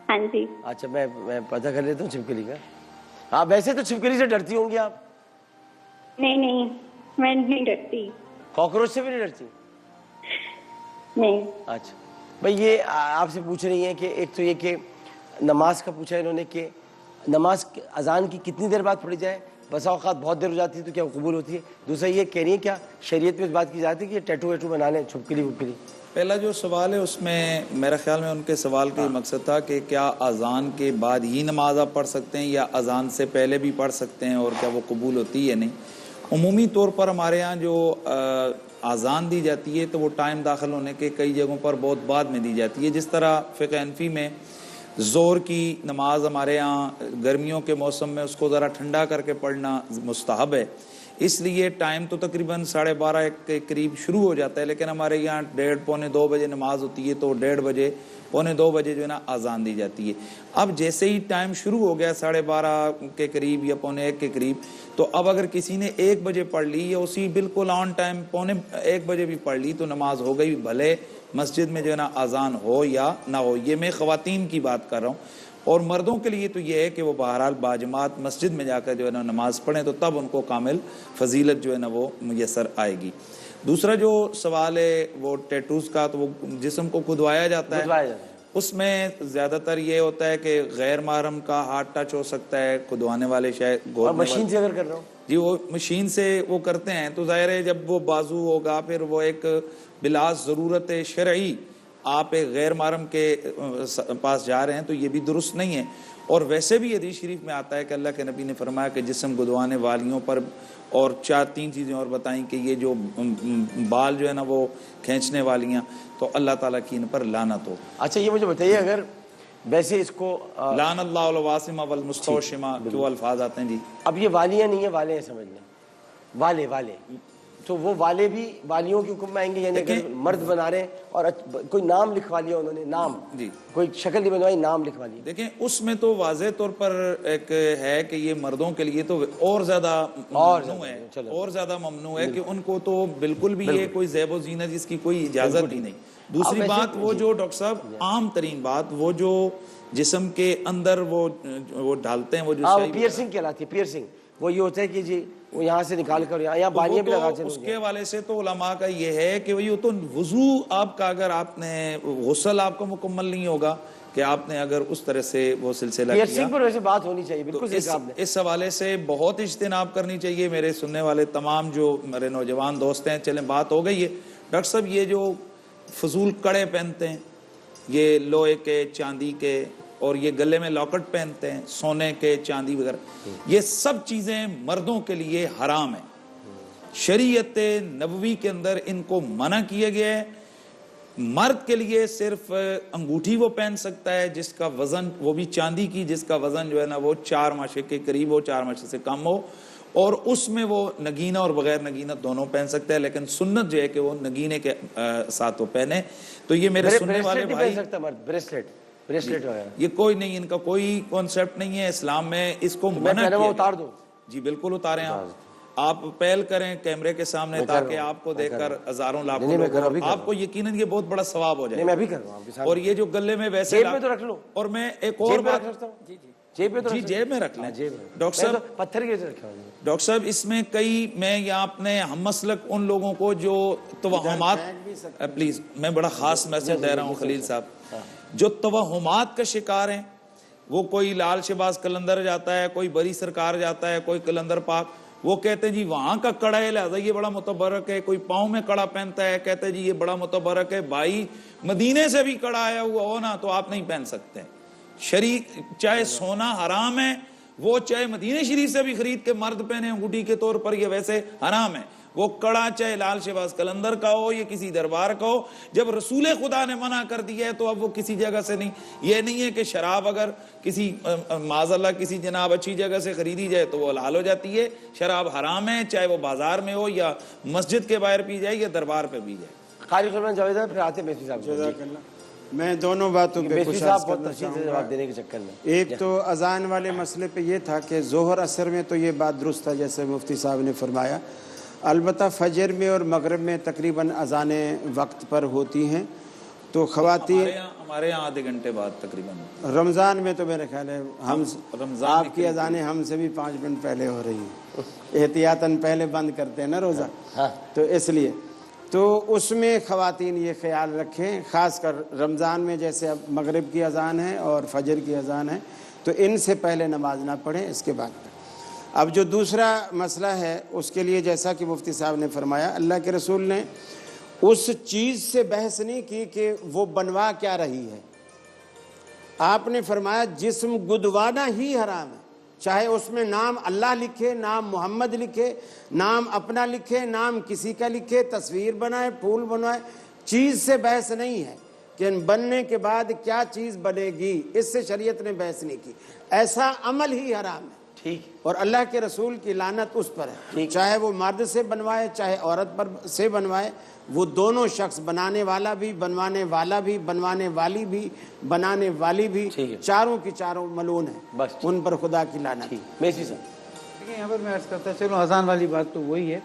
ہاں جی. اچھا, میں پتہ کر لیتا ہوں چھپکلی کا. ہاں, ویسے تو چھپکلی سے ڈرتی ہوں گی آپ؟ نہیں, میں نہیں ڈرتی. کاکروچ سے بھی نہیں ڈرتی؟ نہیں. اچھا بھائی, یہ آپ سے پوچھ رہی ہیں کہ ایک تو یہ کہ نماز کا پوچھا انہوں نے کہ نماز اذان کی کتنی دیر بعد پڑھی جائے. بسا اوقات بہت دیر ہو جاتی ہے تو کیا قبول ہوتی ہے؟ دوسرا یہ کہہ رہی ہے کیا شریعت میں اس بات کی جاتی ہے کہ ٹیٹو ویٹو بنا لیں, چھپکلی وپکلی؟ پہلا جو سوال ہے اس میں میرا خیال میں ان کے سوال کا مقصد تھا کہ کیا اذان کے بعد ہی نماز آپ پڑھ سکتے ہیں یا اذان سے پہلے بھی پڑھ سکتے ہیں, اور کیا وہ قبول ہوتی ہے نہیں. عمومی طور پر ہمارے ہاں جو اذان دی جاتی ہے تو وہ ٹائم داخل ہونے کے کئی جگہوں پر بہت بعد میں دی جاتی ہے. جس طرح فقہ حنفی میں ظہر کی نماز ہمارے ہاں گرمیوں کے موسم میں اس کو ذرا ٹھنڈا کر کے پڑھنا مستحب ہے, اس لیے ٹائم تو تقریباً 12:30 کے قریب شروع ہو جاتا ہے، لیکن ہمارے یہاں 1:30 پونے 2 بجے نماز ہوتی ہے، تو 1:30 بجے پونے 2 بجے جو ہے نا اذان دی جاتی ہے۔ اب جیسے ہی ٹائم شروع ہو گیا 12:30 کے قریب یا پونے 1 کے قریب، تو اب اگر کسی نے 1 بجے پڑھ لی یا اسی بالکل آن ٹائم پونے 1 بجے بھی پڑھ لی تو نماز ہو گئی، بھلے مسجد میں جو ہے نا اذان ہو یا نہ ہو۔ یہ میں خواتین کی بات کر رہا ہوں، اور مردوں کے لیے تو یہ ہے کہ وہ بہرحال باجماعت مسجد میں جا کر جو ہے نا نماز پڑھیں، تو تب ان کو کامل فضیلت جو ہے نا وہ میسر آئے گی۔ دوسرا جو سوال ہے وہ ٹیٹوز کا، تو وہ جسم کو کھدوایا جاتا ہے، اس میں زیادہ تر یہ ہوتا ہے کہ غیر محرم کا ہاتھ ٹچ ہو سکتا ہے، کھدوانے والے شاید مشین سے اگر کر رہا ہوں جی وہ مشین سے وہ کرتے ہیں، تو ظاہر ہے جب وہ بازو ہوگا پھر وہ ایک بلاس ضرورت شرعی آپ ایک غیر محرم کے پاس جا رہے ہیں، تو یہ بھی درست نہیں ہے۔ اور ویسے بھی حدیث شریف میں آتا ہے کہ اللہ کے نبی نے فرمایا کہ جسم گدوانے والیوں پر، اور 4-3 چیزیں اور بتائیں کہ یہ جو بال جو ہے نا وہ کھینچنے والیاں، تو اللہ تعالیٰ کی ان پر لعنت ہو۔ اچھا یہ مجھے بتائیے، اگر ویسے اس کو لعن اللہ الواسمہ والمستوشمہ جو الفاظ آتے ہیں جی، اب یہ والیاں نہیں ہیں، والے ہیں سمجھ لیں، والے تو وہ والے بھی والیوں کے حکم میں آئیں گے؟ یعنی اگر مرد بنا رہے ہیں اور کوئی نام لکھوا لیا انہوں نے، نام جی کوئی شکل نہیں بنوائی، نام لکھوا لیا، دیکھیں اس میں تو واضح طور پر ایک ہے کہ یہ مردوں کے لیے تو اور زیادہ ممنوع ہے کہ ان کو تو بالکل بھی یہ کوئی زیب و زینت جس کی کوئی اجازت ہی نہیں۔ دوسری بات وہ جو ڈاکٹر صاحب عام ترین بات، وہ جو جسم کے اندر وہ ڈالتے ہیں، وہ جو پیئرسنگ کہلاتی ہے، پیئرسنگ وہ یہ ہوتا ہے کہ جی وہ یہاں سے نکال کر یہاں بالیاں بھی لگا چلو۔ اس کے حوالے سے تو علماء کا یہ ہے کہ وہ تو وضو آپ کا، اگر آپ نے غسل آپ کو مکمل نہیں ہوگا کہ آپ نے اگر اس طرح سے وہ سلسلہ کیا، پیئرسنگ پر ویسے بات ہونی چاہیے، بالکل صحیح کہا آپ نے۔ اس حوالے سے بہت اجتناب کرنی چاہیے میرے سننے والے تمام جو میرے نوجوان دوست ہیں۔ چلیں بات ہو گئی ہے ڈاکٹر صاحب، یہ جو فضول کڑے پہنتے ہیں، یہ لوہے کے، چاندی کے، اور یہ گلے میں لاکٹ پہنتے ہیں سونے کے، چاندی وغیرہ، یہ سب چیزیں مردوں کے لیے حرام ہیں۔ شریعت نبوی کے اندر ان کو منع کیا گیا ہے۔ مرد کے لیے صرف انگوٹھی وہ پہن سکتا ہے جس کا وزن، وہ بھی چاندی کی، جس کا وزن جو ہے نا وہ 4 ماشے کے قریب ہو، 4 ماشے سے کم ہو، اور اس میں وہ نگینہ اور بغیر نگینہ دونوں پہن سکتا ہے، لیکن سنت جو ہے کہ وہ نگینے کے ساتھ وہ پہنے۔ تو یہ میرے سننے والے بھائی، بریسلیٹ وغیرہ یہ کوئی نہیں، ان کا کوئی کانسیپٹ نہیں ہے اسلام میں، اس کو منع کیا اتار دو جی بالکل اتاریں، آپ پہل کریں کیمرے کے سامنے تاکہ آپ کو دیکھ کر ہزاروں لاکھوں لوگ، آپ کو یقیناً یہ بہت بڑا ثواب ہو جائے۔ میں بھی کر رہا ہوں، اور یہ جو گلے میں ویسے جیب میں تو رکھ لو، اور میں ایک اور بات، جیب میں رکھ لیں ڈاکٹر صاحب، پتھر کے رکھا ہوا ہے ڈاکٹر صاحب، اس میں کئی، میں یہاں اپنے ہم مسلک ان لوگوں کو جو توہمات، پلیز میں بڑا خاص میسج دے رہا ہوں خلیل صاحب، جو توہمات کا شکار ہیں، وہ کوئی لال شہباز قلندر جاتا ہے، کوئی بری سرکار جاتا ہے، کوئی قلندر پاک، وہ کہتے ہیں جی وہاں کا کڑا ہے لہذا یہ بڑا متبرک ہے، کوئی پاؤں میں کڑا پہنتا ہے کہتے ہیں جی یہ بڑا متبرک ہے۔ بھائی مدینے سے بھی کڑا آیا ہوا ہو نا تو آپ نہیں پہن سکتے۔ چاہے سونا حرام ہے، وہ چاہے مدینے شریف سے بھی خرید کے مرد پہنے انگوٹھی کے طور پر، یہ ویسے حرام ہے۔ وہ کڑا چاہے لال شہباز قلندر کا ہو یا کسی دربار کا ہو، جب رسول خدا نے منع کر دیا ہے تو اب وہ کسی جگہ سے نہیں۔ یہ نہیں ہے کہ شراب اگر کسی معاذ اللہ کسی جناب اچھی جگہ سے خریدی جائے تو وہ حلال ہو جاتی ہے۔ شراب حرام ہے، چاہے وہ بازار میں ہو یا مسجد کے باہر پی جائے یا دربار پہ پی جائے۔ قاری سلمان جاوید صاحب، پھر آتے ہیں میسری صاحب۔ میں دونوں باتوں پہ کچھ عرض کرنا چاہوں گا۔ دینے کے چکر میں ایک تو اذان والے مسئلے پہ یہ تھا کہ ظہر اثر میں تو یہ بات درست ہے جیسے مفتی صاحب نے فرمایا، البتہ فجر میں اور مغرب میں تقریباً اذانیں وقت پر ہوتی ہیں، تو خواتین ہمارے یہاں آدھے گھنٹے بعد تقریباً، رمضان میں تو میرے خیال ہے ہم آپ کی اذانیں ہم سے بھی 5 منٹ پہلے ہو رہی ہیں، احتیاطاً پہلے بند کرتے ہیں نا روزہ، تو اس لیے تو اس میں خواتین یہ خیال رکھیں، خاص کر رمضان میں جیسے اب مغرب کی اذان ہے اور فجر کی اذان ہے تو ان سے پہلے نماز نہ پڑھیں، اس کے بعد۔ اب جو دوسرا مسئلہ ہے اس کے لیے جیسا کہ مفتی صاحب نے فرمایا، اللہ کے رسول نے اس چیز سے بحث نہیں کی کہ وہ بنوا کیا رہی ہے، آپ نے فرمایا جسم گدوانا ہی حرام ہے، چاہے اس میں نام اللہ لکھے، نام محمد لکھے، نام اپنا لکھے، نام کسی کا لکھے، تصویر بنائے، پھول بنائے، چیز سے بحث نہیں ہے کہ بننے کے بعد کیا چیز بنے گی، اس سے شریعت نے بحث نہیں کی، ایسا عمل ہی حرام ہے۔ اور اللہ کے رسول کی لعنت اس پر ہے، چاہے وہ مرد سے بنوائے چاہے عورت پر سے بنوائے، وہ دونوں شخص بنانے والا بھی، بنوانے والا بھی، بنوانے والی بھی، بنانے والی بھی، چاروں کی چاروں ملعون ہیں، ان پر خدا کی لعنت۔ میسی صاحب دیکھیں یہاں پر میں عرض کرتا چلو اذان والی بات تو وہی ہے،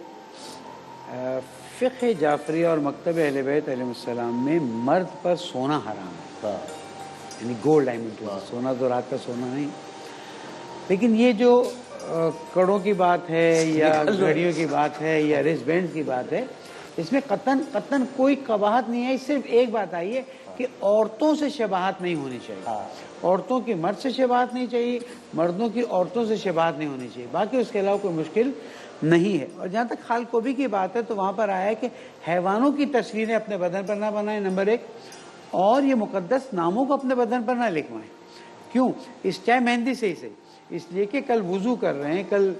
فقہ جعفریہ اور مکتب اہل بیت علیہ السلام میں مرد پر سونا حرام ہے، یعنی گولڈ ڈائمنڈ، سونا تو رات کا سونا نہیں، لیکن یہ جو کڑوں کی بات ہے یا گھڑیوں کی بات ہے یا ریس بینڈ کی بات ہے، اس میں قطعاً کوئی قباحت نہیں ہے، صرف ایک بات آئی ہے کہ عورتوں سے شباہت نہیں ہونی چاہیے، عورتوں کی مرد سے شباہت نہیں چاہیے، مردوں کی عورتوں سے شباہت نہیں ہونی چاہیے، باقی اس کے علاوہ کوئی مشکل نہیں ہے۔ اور جہاں تک خالقوبی کی بات ہے تو وہاں پر آیا ہے کہ حیوانوں کی تصویریں اپنے بدن پر نہ بنائیں، نمبر 1، اور یہ مقدس ناموں کو اپنے بدن پر نہ لکھوائیں۔ کیوں؟ اس چاہے مہندی سے ہی صحیح، اس لیے کہ کل وضو کر رہے ہیں، کل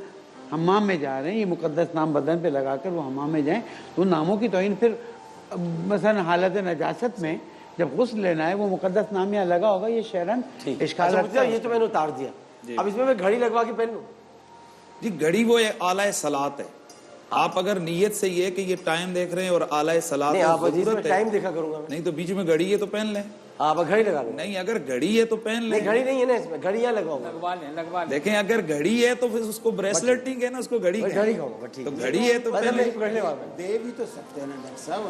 حمام میں جا رہے ہیں، یہ مقدس نام بدن پہ لگا کر وہ حمام میں جائیں تو ناموں کی توہین، پھر مثلا حالت نجاست میں جب غسل لینا ہے وہ مقدس نام یہاں لگا ہوگا، یہ شرعاً اشکال اچھا یہ تو میں نے اتار دیا، اب اس میں گھڑی لگوا کے پہن لوں؟ جی گھڑی وہ اعلی صلاۃ ہے، آپ اگر نیت سے یہ کہ یہ ٹائم دیکھ رہے ہیں اور اعلی صلاۃ ضرورت ہے، ٹائم دیکھا کروں گا نہیں تو بیچ میں گھڑی ہے تو پہن لیں، آپ گھڑی لگا لیں، نہیں اگر گھڑی ہے تو پہن لیں، گھڑی نہیں ہے نا اس میں، گھڑیاں لگواؤں گا، لگوا لیں۔ دیکھیں اگر گھڑی ہے تو پھر اس کو بریسلٹ نہیں کہنا، اس کو گھڑی کہوں گا، تو گھڑی ہے تو پہن لیں۔ دے بھی تو سکتے ہیں نا ڈاکٹر صاحب،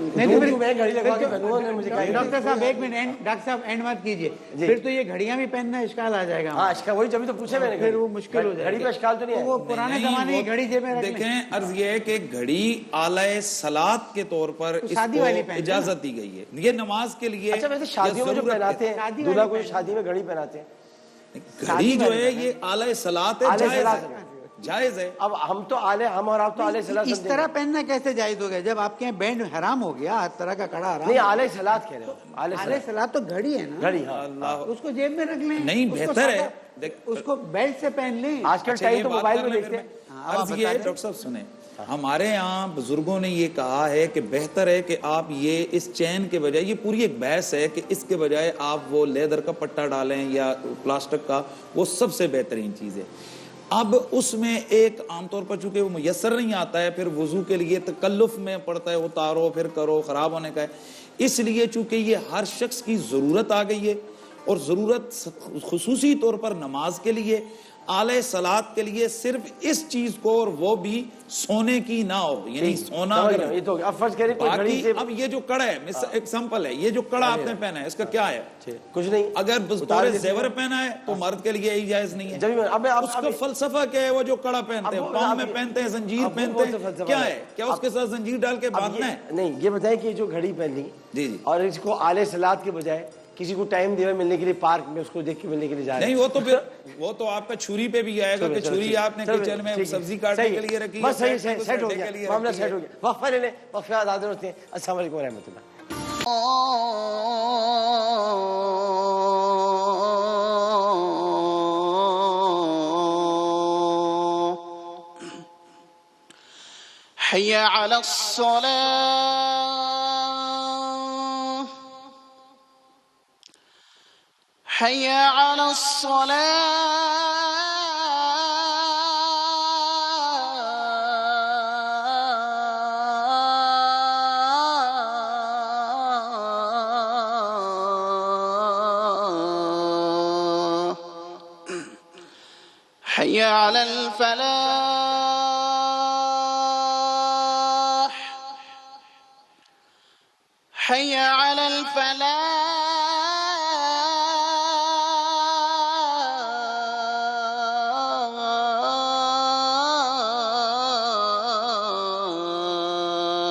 میں گھڑی لگوا کے پہنوں گا، مجھے ڈاکٹر صاحب ایک منٹ، ڈاکٹر صاحب اینڈ مت کیجیے، پھر تو یہ گھڑیاں بھی پہننا اشکال آ جائے گا۔ ہاں اشکال، وہی جبھی تو پوچھے میں نے، پھر وہ مشکل ہو جائے گھڑی پہ اشکال تو نہیں ہے، وہ پرانے زمانے کی گھڑی جیب میں رکھ لیں۔ دیکھیں عرض یہ ہے کہ گھڑی اعلی صلاۃ کے طور پر اس کو اجازت دی گئی ہے، یہ نماز کے لیے۔ اچھا ویسے شادیوں میں جو پہناتے ہیں دولہا کو، شادی میں گھڑی پہناتے ہیں، گھڑی جو ہے یہ اعلی صلاۃ ہے، جائز ہے۔ اب ہم تو ہم اور آپ تو اعلی صلاۃ اس طرح پہننا کیسے جائز ہو گیا جب آپ کے یہاں بینڈ حرام ہو گیا، ہر طرح کا کڑا حرام؟ نہیں اعلی صلاۃ کہہ رہے ہو، اعلی صلاۃ تو گھڑی ہے نا، گھڑی، ہاں اس کو جیب میں رکھ لیں، نہیں بہتر ہے، اس کو بیلٹ سے پہن لیں۔ آج کل ٹائم تو موبائل میں دیکھتے ہیں۔ عرض یہ ہے ڈاکٹر صاحب سنیں، ہمارے یہاں بزرگوں نے یہ کہا ہے کہ بہتر ہے کہ آپ یہ اس چین کے بجائے، یہ پوری ایک بحث ہے کہ اس کے بجائے آپ وہ لیدر کا پٹا ڈالیں یا پلاسٹک کا، وہ سب سے بہترین چیز ہے۔ اب اس میں ایک عام طور پر چونکہ وہ میسر نہیں آتا ہے، پھر وضو کے لیے تکلف میں پڑتا ہے، اتارو پھر کرو، خراب ہونے کا ہے، اس لیے چونکہ یہ ہر شخص کی ضرورت آ گئی ہے، اور ضرورت خصوصی طور پر نماز کے لیے، اعلی صلاۃ کے لیے صرف اس چیز کو، اور وہ بھی سونے کی نہ ہو، یعنی سونا اگر یہ تو اب فرض کریں کوئی گھڑی سے، اب یہ جو کڑا ہے ایگزامپل ہے، یہ جو کڑا آپ نے پہنا ہے اس کا کیا ہے؟ کچھ نہیں، اگر بطور زیور پہنا ہے تو مرد کے لیے جائز نہیں ہے۔ اس کا فلسفہ کیا ہے؟ وہ جو کڑا پہنتے ہیں، پاؤں میں پہنتے ہیں، زنجیر پہنتے ہیں، کیا ہے؟ کیا اس کے ساتھ زنجیر ڈال کے باندھنا ہے؟ نہیں یہ بتائیں کہ جو گھڑی پہن لی جی اور اس کو اعلی صلاۃ کے بجائے کسی کو ٹائم دے ملنے کے لیے پارک میں اس کو دیکھ کے ملنے کے لیے جا رہے ہیں، نہیں وہ تو پھر وہ تو آپ کا چھری پہ بھی آئے گا کہ چھری آپ نے کچن میں سبزی کاٹنے کے لیے رکھی ہے، بس صحیح سیٹ ہو گیا، معاملہ سیٹ ہو گیا، وقفہ لے لیں، وقفے بعد حاضر ہوتے ہیں۔ السلام علیکم ورحمۃ اللہ۔ حي على الصلاة حي على الصلاة حي على الفلاح حي على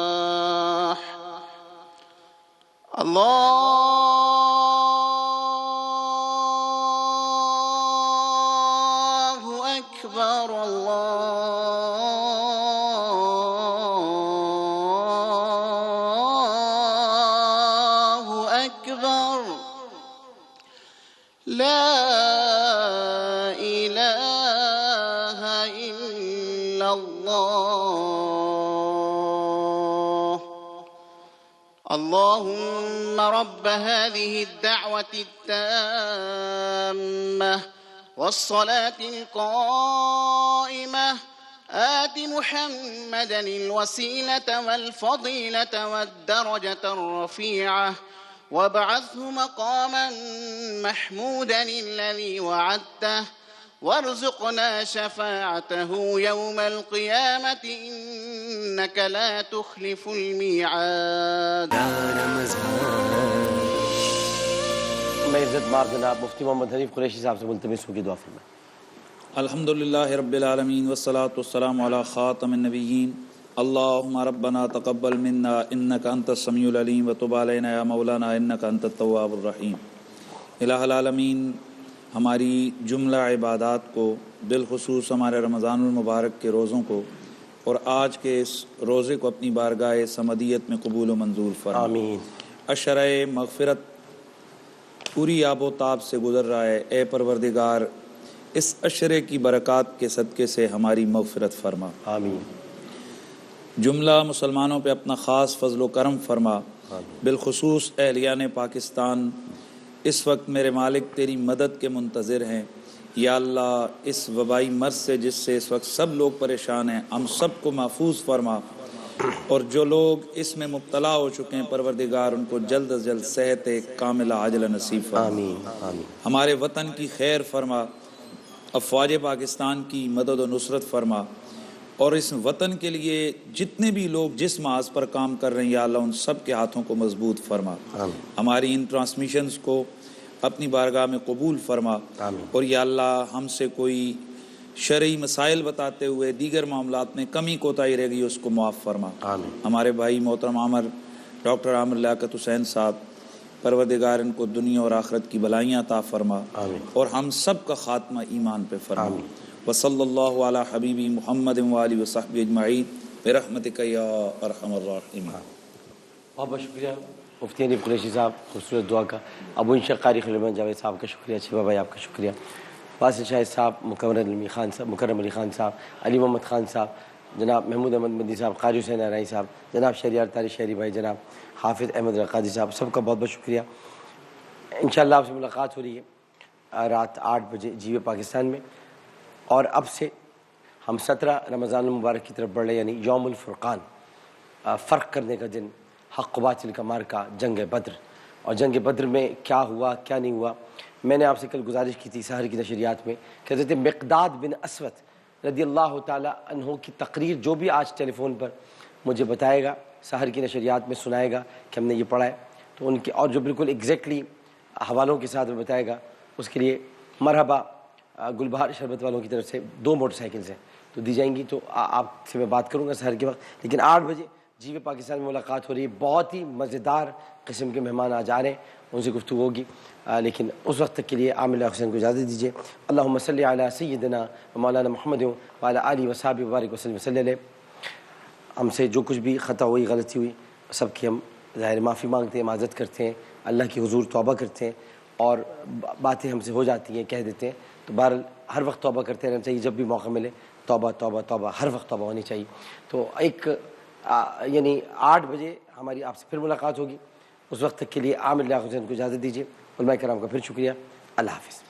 الفلاح الله أكبر الله أكبر لا إله إلا الله اللهم رب هذه الدعوة التامة والصلاة القائمة آت محمدا الوسيلة والفضيلة والدرجة الرفيعة وابعثه مقاما محمودا الذي وعدته وارزقنا شفاعته يوم القيامة إنك لا تخلف الميعاد. میں عزت مار جناب مفتی محمد حنیف قریشی صاحب سے ملتمس ہو کے دعا فرمائیں. الحمدللہ رب العالمین والصلاة والسلام علی خاتم النبیین. اللہم ربنا تقبل منا انکا انت السمیع العلیم وتب علینا یا مولانا انکا انت التواب الرحیم. الہ العالمین ہماری جملہ عبادات کو، بالخصوص ہمارے رمضان المبارک کے روزوں کو اور آج کے اس روزے کو اپنی بارگاہ سمدیت میں قبول و منظور فرما. آمین. اشرۂ مغفرت پوری آب و تاب سے گزر رہا ہے. اے پروردگار اس اشرے کی برکات کے صدقے سے ہماری مغفرت فرما. آمین. جملہ مسلمانوں پہ اپنا خاص فضل و کرم فرما. بالخصوص اہلیان پاکستان اس وقت میرے مالک تیری مدد کے منتظر ہیں. یا اللہ اس وبائی مرض سے جس سے اس وقت سب لوگ پریشان ہیں، ہم سب کو محفوظ فرما، اور جو لوگ اس میں مبتلا ہو چکے ہیں پروردگار ان کو جلد از جلد صحت کاملہ عاجلہ نصیب فرما. آمین. آمین. ہمارے وطن کی خیر فرما، افواج پاکستان کی مدد و نصرت فرما، اور اس وطن کے لیے جتنے بھی لوگ جس محاذ پر کام کر رہے ہیں یا اللہ ان سب کے ہاتھوں کو مضبوط فرما. ہماری ان ٹرانسمیشنز کو اپنی بارگاہ میں قبول فرما. اور یا اللہ ہم سے کوئی شرعی مسائل بتاتے ہوئے دیگر معاملات میں کمی کوتاہی رہ گئی اس کو معاف فرما. ہمارے بھائی محترم ڈاکٹر عامر لیاقت حسین صاحب، پروردگار ان کو دنیا اور آخرت کی بلائیاں عطا فرما، اور ہم سب کا خاتمہ ایمان پہ فرما. وصلی اللہ علی حبیبی محمد وآلہ وصحبہ اجمعین برحمتک یا ارحم الراحمین. بہت بہت شکریہ مفتی حنیف قریشی صاحب خوبصورت دعا کا. ابو انشا قاری خلیمان جاوید صاحب کا شکریہ. چھپا بھائی آپ کا شکریہ. باسل شاہد صاحب، مکرم علی خان صاحب، علی محمد خان صاحب، جناب محمود احمد مدنی صاحب، قاری حسین آرائی صاحب، جناب شہریار طارق شہری بھائی، جناب حافظ احمد رقادی صاحب، سب کا بہت بہت شکریہ. انشاءاللہ آپ سے ملاقات ہو رہی ہے رات 8 بجے جی وے پاکستان میں. اور اب سے ہم 17 رمضان المبارک کی طرف بڑھ رہے ہیں، یعنی یوم الفرقان، فرق کرنے کا دن، حق و باطل کا مارکا، جنگ بدر. اور جنگ بدر میں کیا ہوا کیا نہیں ہوا، میں نے آپ سے کل گزارش کی تھی سحر کی نشریات میں کہ حضرت مقداد بن اسود رضی اللہ تعالی عنہ کی تقریر جو بھی آج ٹیلی فون پر مجھے بتائے گا، سحر کی نشریات میں سنائے گا کہ ہم نے یہ پڑھا ہے، تو ان کے اور جو بالکل ایگزیکٹلی حوالوں کے ساتھ بتائے گا، اس کے لیے مرحبا گلبہار شربت والوں کی طرف سے 2 موٹر سائیکلز ہیں تو دی جائیں گی. تو آپ سے میں بات کروں گا سحر کے وقت. لیکن 8 بجے جی وے پاکستان میں ملاقات ہو رہی ہے. بہت ہی مزیدار قسم کے مہمان آج آ رہے ہیں، ان سے گفتگو ہوگی. لیکن اس وقت تک کے لیے عامر حسین کو اجازت دیجیے. اللہم صلی علی سیدنا و مولانا محمد وعلی آلہ وصحبہ وبارک وسلم وصلی علیہ. ہم سے جو کچھ بھی خطا ہوئی، غلطی ہوئی، سب کی ہم ظاہر معافی مانگتے ہیں، معذرت کرتے ہیں، اللہ کی حضور توبہ کرتے ہیں، اور باتیں ہم سے ہو جاتی ہیں کہہ دیتے ہیں. تو بہرحال ہر وقت توبہ کرتے رہنا چاہیے، جب بھی موقع ملے توبہ توبہ توبہ، ہر وقت توبہ ہونی چاہیے. تو ایک یعنی 8 بجے ہماری آپ سے پھر ملاقات ہوگی. اس وقت تک کے لیے عامر لیاقت حسین کو اجازت دیجیے. علماء کرام کا پھر شکریہ. اللہ حافظ.